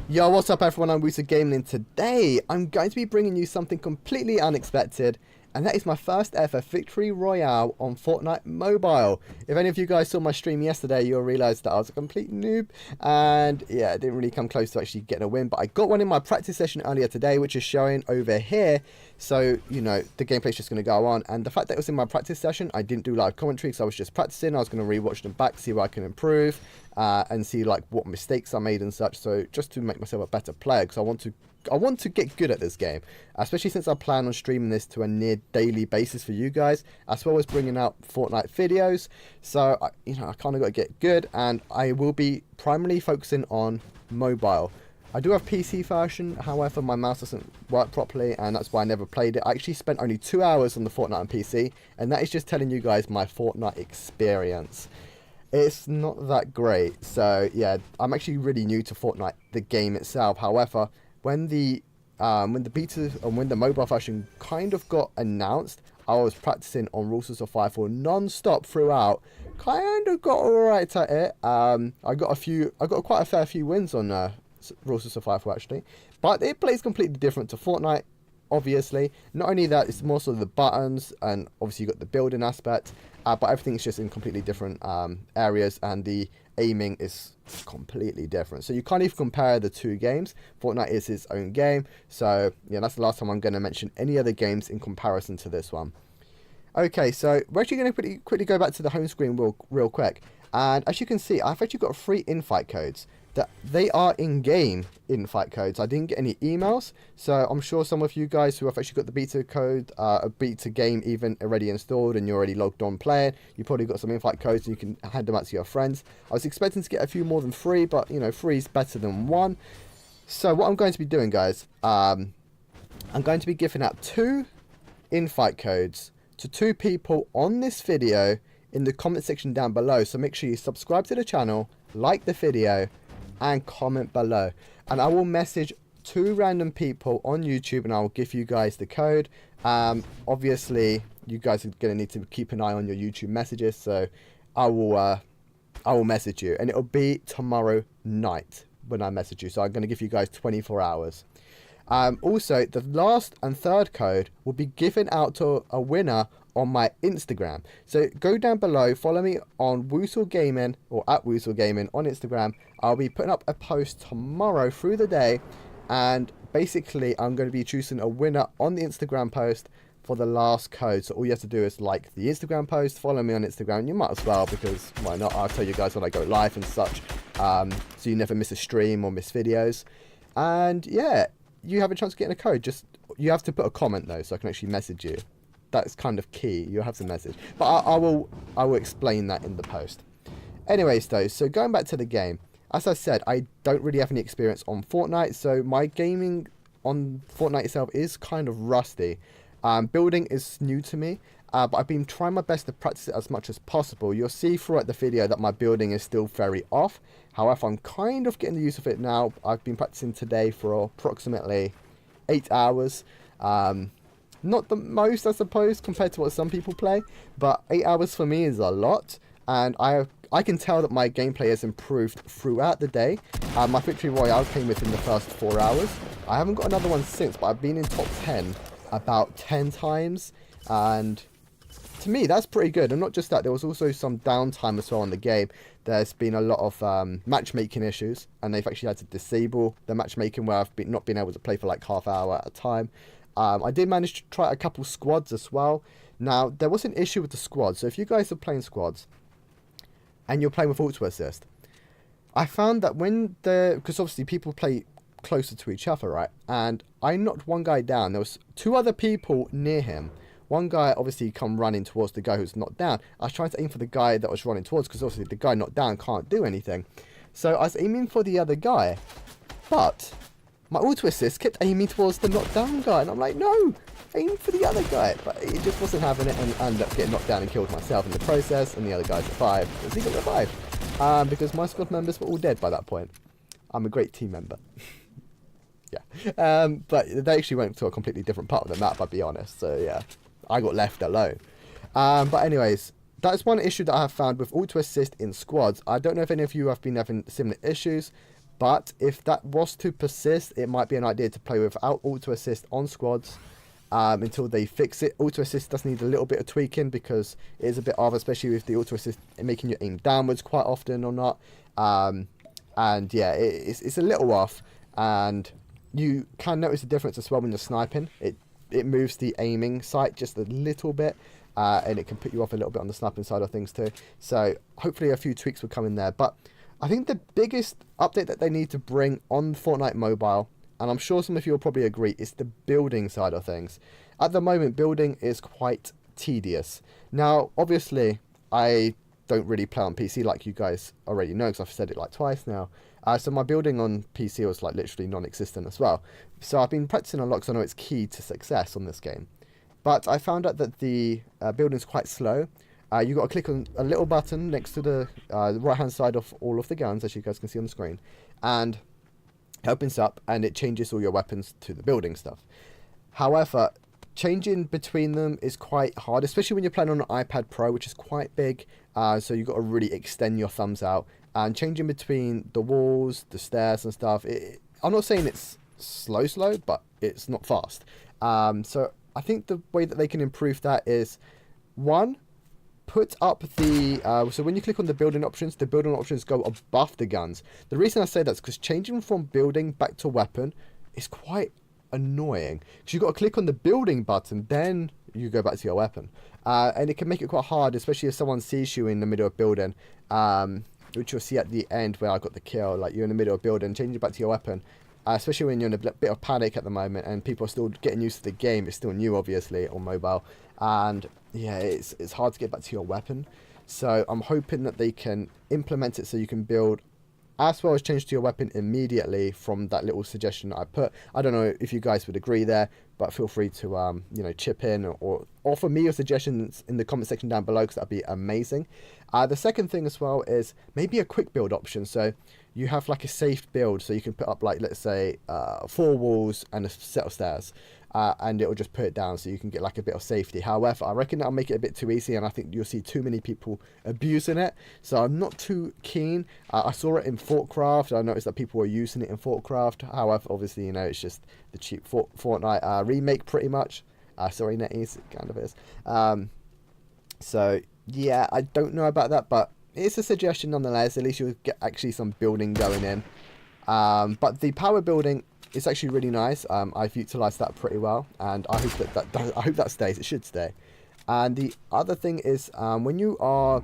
Yo, what's up everyone, I'm Woozle Gaming, and today I'm going to be bringing you something completely unexpected, and that is my first ever Victory Royale on Fortnite Mobile. If any of you guys saw my stream yesterday, you'll realise that I was a complete noob, and yeah, it didn't really come close to actually getting a win, but I got one in my practice session earlier today, which is showing over here, so, you know, the gameplay's just going to go on, and the fact that it was in my practice session, I didn't do live commentary because I was just practicing. I was going to rewatch them back, see where I can improve, and see like what mistakes I made and such, so just to make myself a better player, because I want to get good at this game, especially since I plan on streaming this to a near daily basis for you guys, as well as bringing out Fortnite videos. So, I kind of got to get good, and I will be primarily focusing on mobile. I do have PC version, however my mouse doesn't work properly, and that's why I never played it. I actually spent only 2 hours on the Fortnite on PC, and that is just telling you guys my Fortnite experience. It's not that great, so yeah, I'm actually really new to Fortnite, the game itself. However, when the beta and when the mobile version kind of got announced, I was practicing on Rules of Survival non-stop throughout. Kind of got alright at it. I got quite a fair few wins on Rules of Survival actually, but it plays completely different to Fortnite. Obviously, not only that, it's more so the buttons, and obviously you got the building aspect, but everything's just in completely different areas, and the aiming is completely different. So you can't even compare the two games. Fortnite is its own game, so yeah, that's the last time I'm going to mention any other games in comparison to this one. Okay, so we're actually going to quickly go back to the home screen real quick, and as you can see, I've actually got 3 invite codes. That they are in-game invite codes. I didn't get any emails, so I'm sure some of you guys who have actually got the beta code, a beta game even already installed, and you're already logged on playing, you probably got some invite codes and you can hand them out to your friends. I was expecting to get a few more than 3, but you know, 3 is better than 1. So what I'm going to be doing, guys, I'm going to be giving out 2 invite codes to 2 people on this video in the comment section down below. So make sure you subscribe to the channel, like the video, and comment below, and I will message 2 random people on YouTube, and I will give you guys the code. Obviously you guys are going to need to keep an eye on your YouTube messages, so I will message you, and it'll be tomorrow night when I message you, so I'm going to give you guys 24 hours. Also, the last and third code will be given out to a winner on my Instagram. So go down below, follow me on Woozle Gaming, or at Woozle Gaming on Instagram. I'll be putting up a post tomorrow through the day, and basically I'm going to be choosing a winner on the Instagram post for the last code. So all you have to do is like the Instagram post, follow me on Instagram. You might as well, because why not? I'll tell you guys when I go live and such, so you never miss a stream or miss videos. And yeah, you have a chance of getting a code. Just, you have to put a comment though, so I can actually message you. That's kind of key. You have to message, but I will explain that in the post. Anyways though, so going back to the game, as I said, I don't really have any experience on Fortnite, so my gaming on Fortnite itself is kind of rusty. Building is new to me, but I've been trying my best to practice it as much as possible. You'll see throughout the video that my building is still very off. However, I'm kind of getting the use of it now. I've been practicing today for approximately 8 hours. Not the most, I suppose, compared to what some people play, but 8 hours for me is a lot, and I can tell that my gameplay has improved throughout the day. My Victory Royale came within the first 4 hours. I haven't got another one since, but I've been in top 10 about 10 times, and to me that's pretty good. And not just that, there was also some downtime as well in the game. There's been a lot of matchmaking issues, and they've actually had to disable the matchmaking where I've not been able to play for like half hour at a time. I did manage to try a couple squads as well. Now, there was an issue with the squads. So if you guys are playing squads and you're playing with auto assist, I found that because obviously people play closer to each other, right? And I knocked one guy down. There was 2 other people near him. One guy obviously come running towards the guy who's knocked down. I was trying to aim for the guy that was running towards, because obviously the guy knocked down can't do anything. So I was aiming for the other guy, but my auto assist kept aiming towards the knocked down guy, and I'm like, no, aim for the other guy. But it just wasn't having it, and I ended up getting knocked down and killed myself in the process, and the other guy survived. Because he got revived, because my squad members were all dead by that point. I'm a great team member. Yeah. But they actually went to a completely different part of the map, I'll be honest. So yeah, I got left alone. But anyways, that's one issue that I have found with auto assist in squads. I don't know if any of you have been having similar issues, But if that was to persist, it might be an idea to play without auto assist on squads until they fix it. Auto assist does need a little bit of tweaking because it is a bit off, especially with the auto assist making you aim downwards quite often or not. And yeah, it's a little off, and you can notice a difference as well when you're sniping. It moves the aiming sight just a little bit, and it can put you off a little bit on the sniping side of things too. So hopefully a few tweaks will come in there. But I think the biggest update that they need to bring on Fortnite Mobile, and I'm sure some of you will probably agree, is the building side of things. At the moment, building is quite tedious. Now, obviously, I don't really play on PC like you guys already know, because I've said it like twice now. So my building on PC was like literally non-existent as well. So I've been practicing a lot because I know it's key to success on this game. But I found out that the building's quite slow. You've got to click on a little button next to the right-hand side of all of the guns, as you guys can see on the screen. And it opens up and it changes all your weapons to the building stuff. However, changing between them is quite hard, especially when you're playing on an iPad Pro, which is quite big. So you've got to really extend your thumbs out. And changing between the walls, the stairs and stuff, I'm not saying it's slow, but it's not fast. So I think the way that they can improve that is, one, put up the... so when you click on the building options go above the guns. The reason I say that's because changing from building back to weapon is quite annoying. Because you've got to click on the building button, then you go back to your weapon. And it can make it quite hard, especially if someone sees you in the middle of building. Which you'll see at the end where I got the kill. Like, you're in the middle of building, changing back to your weapon. Especially when you're in a bit of panic at the moment and people are still getting used to the game. It's still new, obviously, on mobile. And yeah, it's hard to get back to your weapon. So I'm hoping that they can implement it so you can build as well as change to your weapon immediately from that little suggestion I put. I don't know if you guys would agree there, but feel free to chip in or offer me your suggestions in the comment section down below, because that'd be amazing. The second thing as well is maybe a quick build option. So you have like a safe build, so you can put up like, let's say 4 walls and a set of stairs. And it will just put it down so you can get like a bit of safety. However, I reckon that'll make it a bit too easy, and I think you'll see too many people abusing it. So I'm not too keen. I saw it in Fortcraft. I noticed that people were using it in Fortcraft. However, obviously, it's just the cheap Fortnite remake pretty much. Sorry, NetEase, it kind of is. So yeah, I don't know about that, but it's a suggestion nonetheless. At least you'll get actually some building going in. But the power building, it's actually really nice. I've utilised that pretty well, and I hope that stays. It should stay. And the other thing is, when you're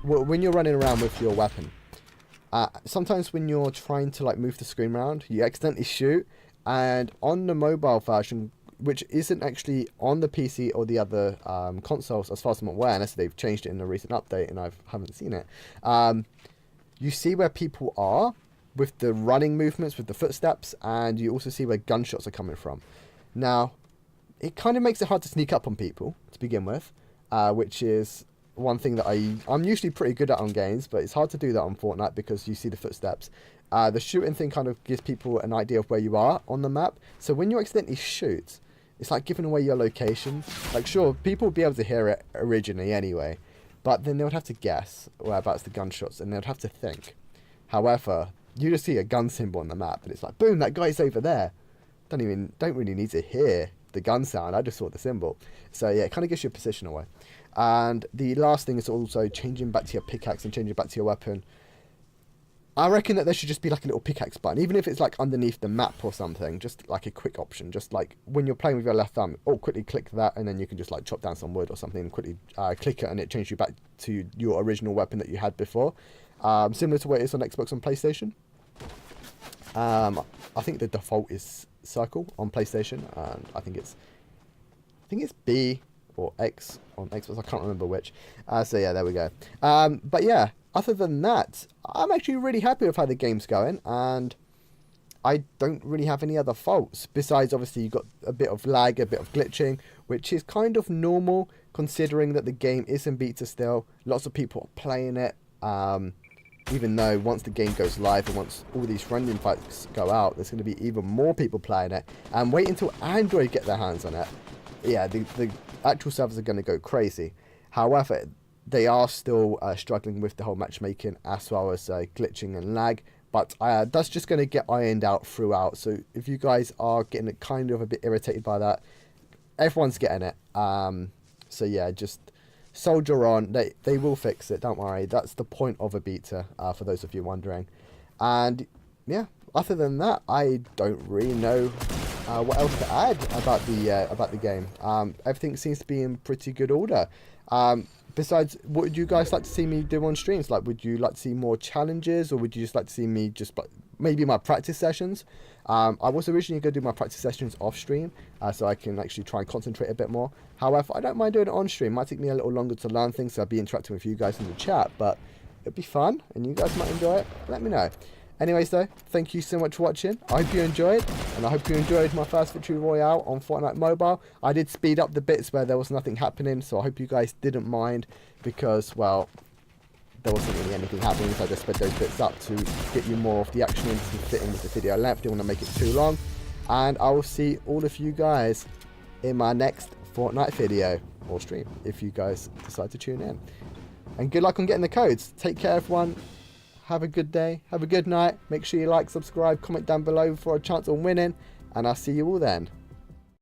running around with your weapon, sometimes when you're trying to like move the screen around, you accidentally shoot. And on the mobile version, which isn't actually on the PC or the other consoles, as far as I'm aware, unless they've changed it in a recent update and I haven't seen it, you see where people are with the running movements, with the footsteps, and you also see where gunshots are coming from. Now, it kind of makes it hard to sneak up on people to begin with, which is one thing that I'm usually pretty good at on games, but it's hard to do that on Fortnite because you see the footsteps. The shooting thing kind of gives people an idea of where you are on the map, so when you accidentally shoot, it's like giving away your location. Like, sure, people will be able to hear it originally anyway, but then they would have to guess whereabouts the gunshots, and they would have to think. However, you just see a gun symbol on the map, and it's like, boom, that guy's over there. Don't really need to hear the gun sound. I just saw the symbol. So yeah, it kind of gives your position away. And the last thing is also changing back to your pickaxe and changing back to your weapon. I reckon that there should just be like a little pickaxe button, even if it's like underneath the map or something, just like a quick option, just like when you're playing with your left thumb, quickly click that, and then you can just like chop down some wood or something and quickly click it, and it changes you back to your original weapon that you had before. Similar to what it is on Xbox and PlayStation. I think the default is circle on PlayStation, and I think it's B or X on Xbox. I can't remember which. So yeah, there we go. But yeah, other than that, I'm actually really happy with how the game's going, and I don't really have any other faults. Besides, obviously, you've got a bit of lag, a bit of glitching, which is kind of normal considering that the game is in beta still. Lots of people are playing it. Even though once the game goes live and once all these rendering packs go out, there's going to be even more people playing it. And wait until Android get their hands on it. Yeah, the actual servers are going to go crazy. However, they are still struggling with the whole matchmaking as well as glitching and lag, But that's just going to get ironed out throughout. So if you guys are getting kind of a bit irritated by that, everyone's getting it. So yeah, just soldier on. They will fix it. Don't worry. That's the point of a beta, for those of you wondering. And yeah, other than that, I don't really know what else to add about the game. Everything seems to be in pretty good order. Besides, what would you guys like to see me do on streams? Like, would you like to see more challenges, or would you just like to see me just maybe my practice sessions? I was originally going to do my practice sessions off stream, so I can actually try and concentrate a bit more. However, I don't mind doing it on stream. It might take me a little longer to learn things, so I'll be interacting with you guys in the chat, but it'd be fun, and you guys might enjoy it. Let me know. Anyways though, thank you so much for watching. I hope you enjoyed, and I hope you enjoyed my first Victory Royale on Fortnite Mobile. I did speed up the bits where there was nothing happening, so I hope you guys didn't mind, because, well, there wasn't really anything happening, so I just sped those bits up to get you more of the action in to fit in with the video length. Didn't want to make it too long. And I will see all of you guys in my next Fortnite video, or stream, if you guys decide to tune in. And good luck on getting the codes. Take care, everyone. Have a good day. Have a good night. Make sure you like, subscribe, comment down below for a chance on winning. And I'll see you all then.